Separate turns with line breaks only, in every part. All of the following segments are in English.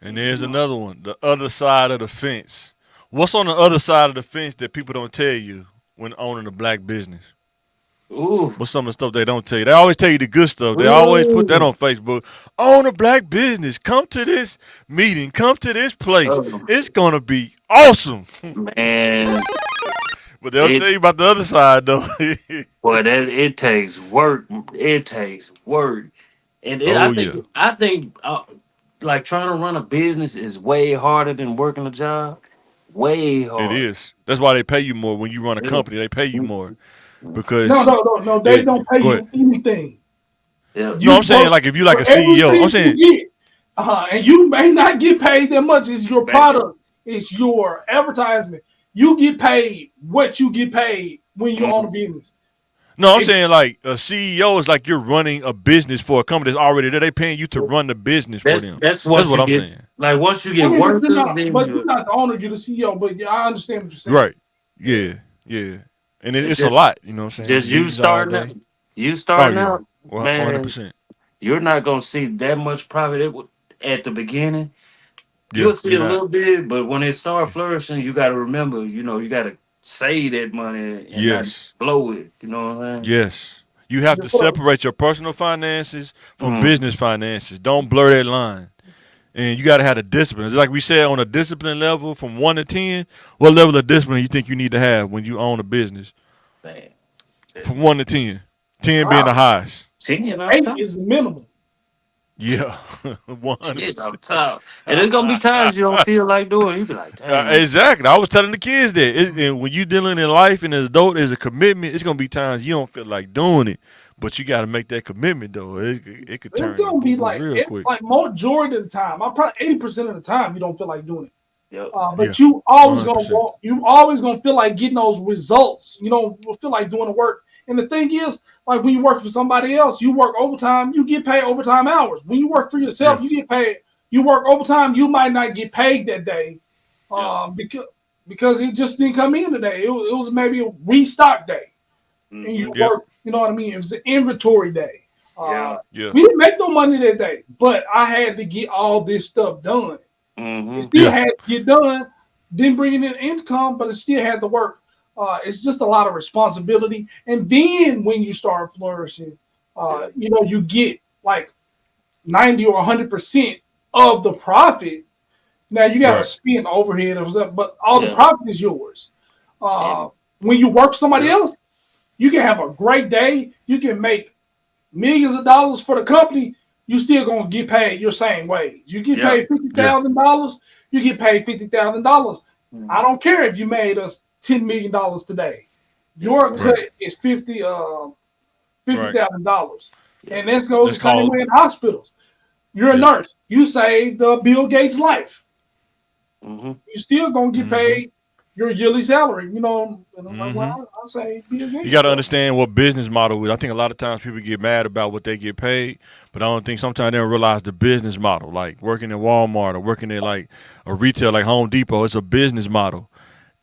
And there's another one, the other side of the fence. What's on the other side of the fence that people don't tell you when owning a black business?
Ooh,
What's some of the stuff they don't tell you? They always tell you the good stuff. They always put that
ooh,
on Facebook. Own a black business. Come to this meeting. Come to this place.
oh,
It's gonna be awesome.
man,
But they'll
it
tell you about the other side though.
boy, that it takes work. It takes work, and
Oh yeah,
I think like trying to run a business is way harder than working a job. Way
it
hard.
is. That's why they pay you more when you run a
Yeah.
company. They pay you more
No,
because
no, no, no. They
it.
don't pay
Go ahead.
you anything.
Yeah.
No,
You
I'm saying
work
like if you like
for
a CEO. I'm
everything you
saying
get. And you may not get paid that much. It's your
Back.
product. It's your advertisement. You get paid what you get paid when you own a
Mhm.
business.
no, I'm
If
saying like a CEO is like you're running a business for a company that's already there. They paying you to run the business for them.
That's
That's
once
what
you
I'm
get
saying.
like once you get
I mean,
workers, then
but you're
you
not the owner. You're the CEO. But yeah, I understand what you're saying.
Right.
yeah.
Yeah. Yeah. And
It's
it's a
just
lot. You know what I'm saying?
just you
Meetings all
starting out.
day.
You
Oh
starting
yeah.
out,
Well,
man.
100%.
You're not gonna see that much profit at the beginning.
Yeah.
You'll see
You're
a
not.
little bit, but when it start
Yeah.
flourishing, you got to remember, you got to save that money and not
Yes.
blow it. You know what I'm
Yes. You have to
Yes, sir.
separate your personal finances from
saying?
business finances. Don't blur that line. And you got to have the discipline. It's like we said on a discipline level from 1 to 10, what level of discipline you think you need to have when you own a business?
Man,
From 1 to 10. 10 being the
Wow.
highest.
10 off
8
top.
is the minimum.
Yeah.
Shit off
100%.
top. And there's gonna be times you don't feel like doing. You be like, dang.
Exactly. I was telling the kids that and when you dealing in life and as an adult, as a commitment, it's gonna be times you don't feel like doing it, but you got to make that commitment though. It could
It's
turn to
gonna
boo
be
boo
like
real quick.
like majority of the time. I probably 80% of the time you don't feel like doing it.
Yep.
Yeah,
But you
one
always
hundred
gonna
percent.
want. You always gonna feel like getting those results. You don't feel like doing the work. And the thing is, like when you work for somebody else, you work overtime. You get paid overtime hours. When you work for
Yeah,
yourself, you get paid. You work overtime. You might not get paid that day,
Yep.
because it just didn't come in today. It was maybe a restock day, and you
Mm-hmm.
yeah,
work. You know what I mean? It was an inventory day. Uh,
Yeah.
yeah,
we didn't make no money that day, but I had to get all this stuff done. It
Mm-hmm.
still
yeah.
had to get done. Didn't bring in income, but it still had to work. It's just a lot of responsibility. And then when you start flourishing,
Yep.
you get like 90 or 100% of the profit. Now you got to
Right.
spend overhead or stuff, but all the
Yeah.
profit is yours. Uh,
And
when you work for somebody
Yep.
else, you can have a great day. You can make millions of dollars for the company, you still gonna get paid your same wage. You get
yeah.
paid fifty
Yeah.
thousand dollars, you get paid $50,000. I
Mhm.
don't care if you made us $10 million today.
Yeah.
Your cut
Right.
is fifty
Right.
thousand dollars,
Yeah.
and this goes
That's
the same
called.
way in hospitals. You're a
Yeah.
nurse. You saved Bill Gates' life.
Mm-hmm.
You still gonna get
Mm-hmm.
paid your yearly salary. And I'm like,
Mm-hmm.
well, I say Bill
You
Gates
got to
stuff.
understand what business model is. I think a lot of times people get mad about what they get paid, but I don't think sometimes they don't realize the business model. Like working at Walmart or working at like a retail like Home Depot, it's a business model.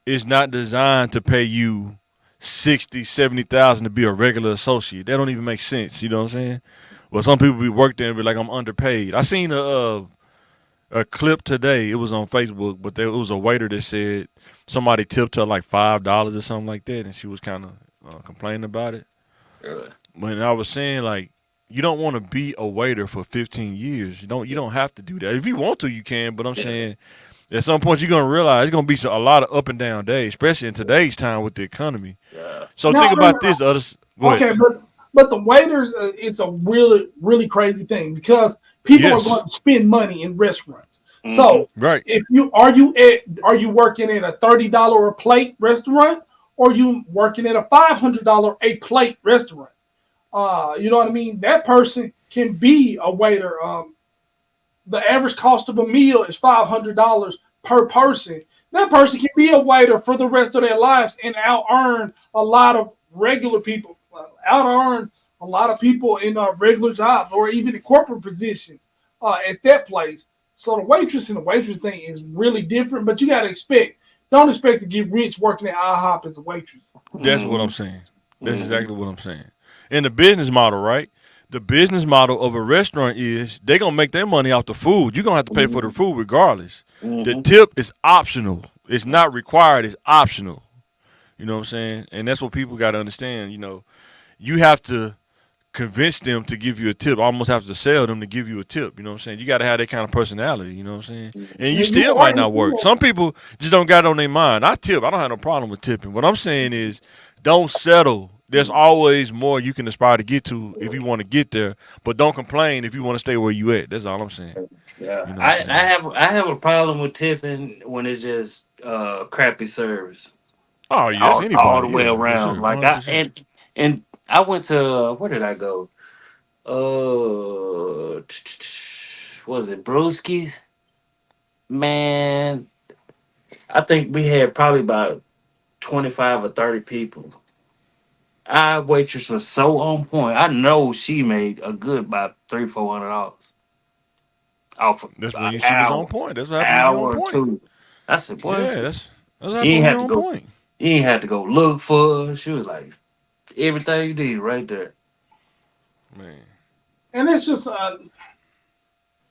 It's not designed to pay you 60, 70,000 to be a regular associate. That don't even make sense. You know what I'm saying? Well, some people be work there and be like, I'm underpaid. I seen a clip today. It was on Facebook, but there it was a waiter that said somebody tipped her like $5 or something like that, and she was kind of complaining about it.
Yeah.
When I was saying like, you don't want to be a waiter for 15 years. You don't have to do that. If you want to, you can. But I'm
Yeah.
saying at some point you're gonna realize it's gonna be a lot of up and down days, especially in today's time with the economy.
Yeah.
So think
Now,
about this. Others, go ahead.
okay, but the waiters, it's a really crazy thing because people are going
Yes,
to spend money in restaurants.
Mm-hmm.
So
right,
if are you working at a $30 a plate restaurant, or you working at a $500 a plate restaurant? You know what I mean. That person can be a waiter. The average cost of a meal is $500 per person. That person can be a waiter for the rest of their lives and out earn a lot of regular people, out earn a lot of people in regular jobs or even in corporate positions at that place. So the waitress and the waitress thing is really different, but you got to don't expect to get rich working at IHOP as a waitress.
that's what
Mm-hmm.
I'm saying. That's
Mm-hmm.
exactly what I'm saying. In the business model, right? the business model of a restaurant is they gonna make their money off the food. You're gonna have to pay for the
Mm-hmm.
food regardless. The
Mm-hmm.
tip is optional. It's not required. It's optional. You know what I'm saying? And that's what people got to understand. You have to convince them to give you a tip. Almost have to sell them to give you a tip. You know what I'm saying? You got to have that kind of personality. You know what I'm saying? And you
Yeah, you're
still might
right.
not work. Some people just don't got it on their mind. I tip. I don't have no problem with tipping. What I'm saying is, don't settle. There's always more you can aspire to get to if you want to get there, but don't complain if you want to stay where you at. That's all I'm saying.
Yeah,
You know what
I,
I'm
I
saying?
have I have a problem with tipping when it's just crappy service
Oh yeah, that's
all the
anybody.
way
Yeah, for
around.
sure,
Like
100%.
and I went to where did I go? Was it Brewski's? Man, I think we had probably about 25 or 30 people. Our waitress was so on point. I know she made a good about $300-400 off of
That's when
an
you she was on
hour,
point. That's what happens when you
hour
on
or
point.
two. I said, "Boy,
Yeah, that's what
you
happens
ain't
when you
have to
on
go.
point.
You ain't have to go look for her." She was like, "Everything you need right there."
Man,
And it's just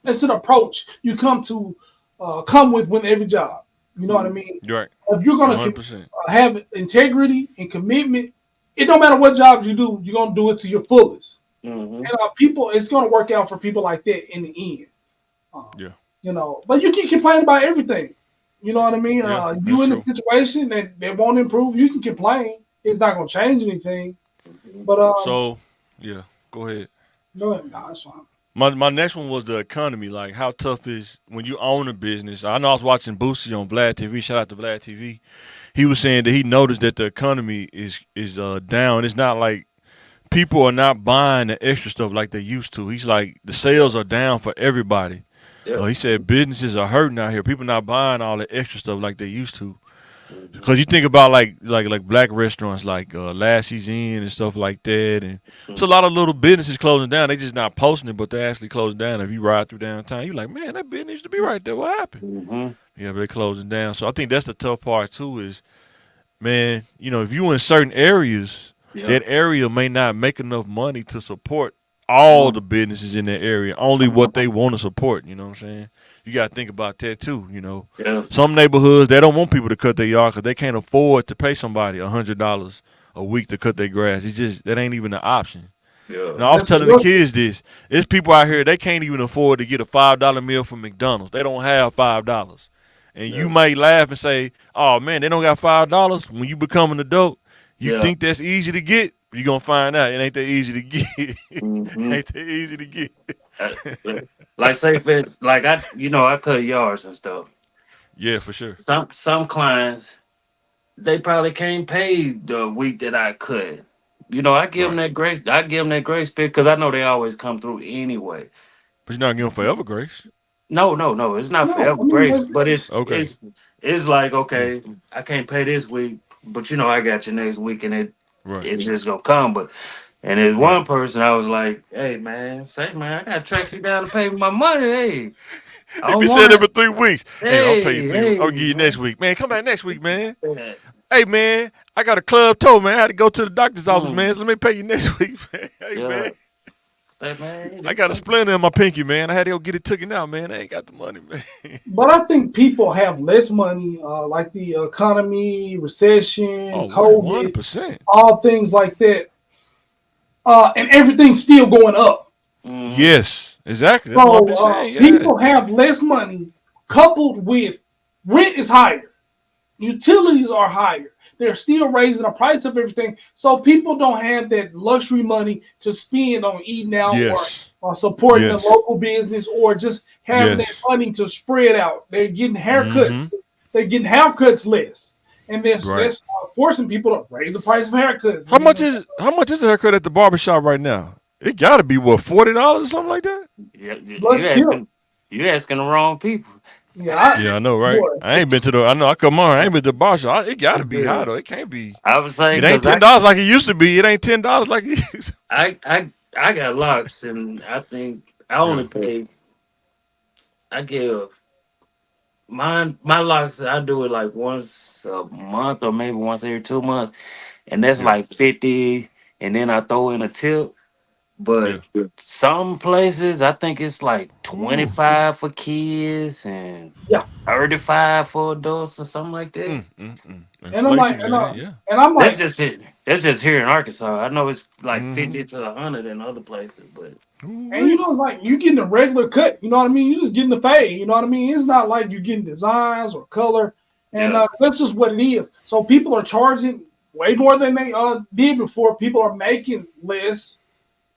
it's an approach you come with every job. You know what I
Mm.
mean?
you're right.
If you're gonna
100%.
have integrity and commitment, it don't matter what job you do, you're gonna do it to your fullest.
Mm-hmm.
And people, it's gonna work out for people like that in the end. Um,
Yeah.
but you can complain about everything. You know what I mean?
Yeah, that's
You in a
true.
situation that won't improve, you can complain. It's not gonna change anything.
Mm-hmm.
But
So, yeah, go ahead.
go ahead, nah, that's fine.
My next one was the economy. Like, how tough is when you own a business? I know I was watching Boosie on Vlad TV. Shout out to Vlad TV. He was saying that he noticed that the economy is down. It's not like people are not buying the extra stuff like they used to. He's like the
Yeah.
sales are down for everybody.
Yeah.
He said businesses are hurting out here. People not buying all the extra stuff like they used to.
Mm-hmm.
Because you think about like black restaurants like Lassie's Inn and stuff like that, and it's a lot of little businesses closing down. They just not posting it, but they actually closing down. If you ride through downtown, you like, man, that business used to be right there. What happened?
Mm-hmm.
Yeah, but they closing down. So I think that's the tough part too. Is man, if you in certain areas,
Yeah.
that area may not make enough money to support all the businesses in that area. Only what they want to support. You know what I'm saying? You got to think about that too.
Yeah.
Some neighborhoods they don't want people to cut their yard because they can't afford to pay somebody $100 a week to cut their grass. It's just that ain't even an option.
Yeah.
I was
That's
telling the
what
kids this. There's people out here they can't even afford to get a $5 meal from McDonald's. They don't have $5. And
Yeah.
you might laugh and say, "Oh man, they don't got $5." When you become an adult, you
Yeah.
think that's easy to get. You're gonna find out it ain't that easy to get.
Mm-hmm.
Ain't that easy to get.
Yeah. Like say for instance, like I cut yards and stuff.
Yeah, for sure.
Some clients they probably can't pay the week that I cut. I give them
Right.
that grace. I give them that grace period because I know they always come through anyway.
But you're not giving forever grace.
No, no, no. It's not
no,
forever
I mean
grace,
that's
but it's
Okay.
it's it's like
Yeah.
okay, I can't pay this week, but I got you next week, and
Right.
it's just gonna come. But and there's
Right.
one person I was like, hey man, say man, I gotta track you down to pay me my money. Hey, I
He
don't
been saying
want
that for
to.
3 weeks. Hey, I'll pay you
Hey,
3 weeks. I'll
hey,
give you next
man.
week. Man, come back next week, man.
Yeah.
Hey man, I got a club toe, man. I had to go to the doctor's office, man.
Mm,
So let me pay you next week, man. Hey man.
yeah. Say man,
I
this
got a
some.
splinter in my pinky, man. I had to go get it taken out, man. I ain't got the money, man.
but I think people have less money, like the economy, recession,
Oh, word, one hundred
COVID,
percent.
all things like that, and everything's still going up.
Mm-hmm.
Yes, exactly. That's what I've
So
been saying. Yeah,
people have less money, coupled with rent is higher, utilities are higher. They're still raising the price of everything, so people don't have that luxury money to spend on eating out
yes,
or supporting a
yes,
local business or just having that
yes.
money to spread out. They're getting
Mm-hmm.
haircuts. They're getting haircuts less, and
Right.
that's forcing people to raise the price of haircuts.
How much is a haircut at the barbershop right now? It got to be what, $40 or something like that.
Yeah,
Plus tip.
you asking the wrong people.
Yeah,
Yeah, I know, right?
boy,
I ain't been to the. I know. I come on. I ain't been to the barbershop. It got to be high though. It can't be.
I would say
It ain't
because
ten dollars like it used to be. It ain't $10 like it used.
I I I got locks, and I think I
Yeah.
only pay. I give my locks. I do it like once a month or maybe once every 2 months, and that's
Yeah.
like 50. And then I throw in a tip.
Yeah.
But some places, I think it's like
Ooh.
25 for kids and
Yeah.
35 for adults or something like that.
And I'm like,
Inflation, man. Yeah.
and I'm
That's
like,
just it. That's just here in Arkansas. I know it's like
Mm-hmm.
50 to 100 in other places, but
and
Ooh-wee.
like you getting a regular cut. You know what I mean? You just getting the fade. You know what I mean? It's not like you're getting designs or color, and
yeah,
that's just what it is. So people are charging way more than they did before. People are making less,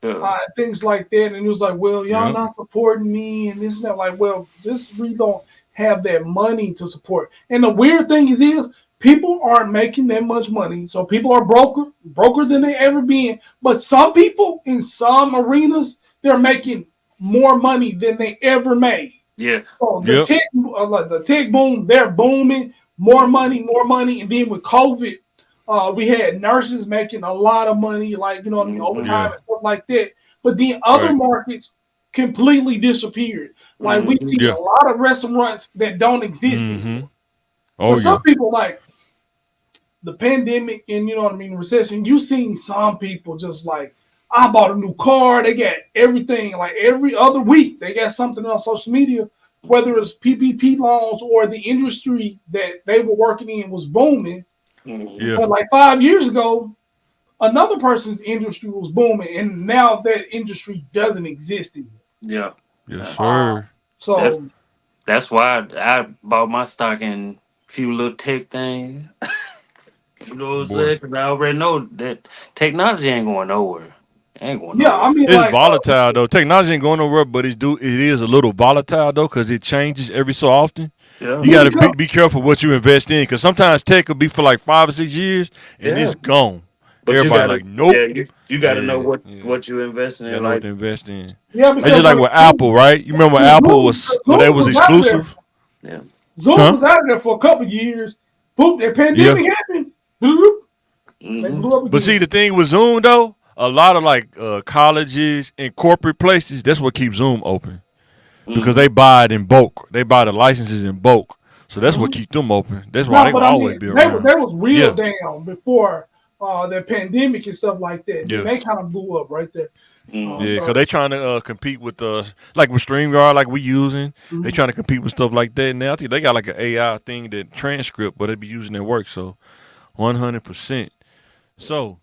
yeah.
things like that. And it was like, well, y'all
Yep.
not supporting me, and this and that. Like, well, just we don't have that money to support. And the weird thing is people aren't making that much money, so people are broker than they ever been. But some people in some arenas, they're making more money than they ever made.
Yeah.
So
Yep.
like the tech boom, they're booming, more money, and then with COVID, we had nurses making a lot of money, like you know what I mean,
Mm-hmm.
overtime
Yeah.
and stuff like that. But then other
Right.
markets completely disappeared. Like we
Mm-hmm.
see a
Yeah.
lot of restaurants that don't exist
Mm-hmm.
anymore.
Oh
But some
yeah.
people like the pandemic and you know what I mean, recession. You seen some people just like I bought a new car. They got everything like every other week. They got something on social media, whether it's PPP loans or the industry that they were working in was booming.
Mm-hmm.
Yeah.
But like 5 years ago, another person's industry was booming, and now that industry doesn't exist anymore.
Yeah.
Yes,
Yeah.
sir.
That's
So
that's why I bought my stock in a few little tech things. You know what I'm
Boy.
saying? 'Cause I already know that technology ain't going nowhere. It ain't going
yeah, I
nowhere.
mean
It's
like
volatile though. Technology ain't going nowhere, but it is a little volatile though, because it changes every so often.
Yeah.
You
yeah,
got to
because
be careful what you invest in, because sometimes tech could be for like 5 or 6 years and
Yeah.
it's gone.
But you
Everybody
gotta
like, nope.
yeah, you gotta know
Yeah, yeah.
what you investing
You gotta
in.
know what
Like
to invest in.
yeah,
That's just
because
like with Apple, right? You remember when Apple was when they
Zoom
was
was out of there.
exclusive,
yeah.
Zoom
huh?
was out of there for a couple of years. Boom, that
Yeah.
pandemic happened. Bloop, they
Mm-hmm.
blew up
But see,
again.
the thing with Zoom though, a lot of like colleges and corporate places, that's what keeps Zoom open, because
Mm-hmm.
they buy it in bulk. They buy the licenses in bulk, so that's what
Hmm.
keep them open. That's why
No,
they
but
gonna
I
always
mean,
be around.
they was real
Yeah,
down before the pandemic and stuff like that. Then
yeah.
they kind of blew up right there.
Mm-hmm.
Yeah, because
So
they trying to compete with like with StreamYard, like we using. They
mhm.
trying to compete with stuff like that. Now I think they got like an AI thing that transcript, but they be using at work. So 100%. So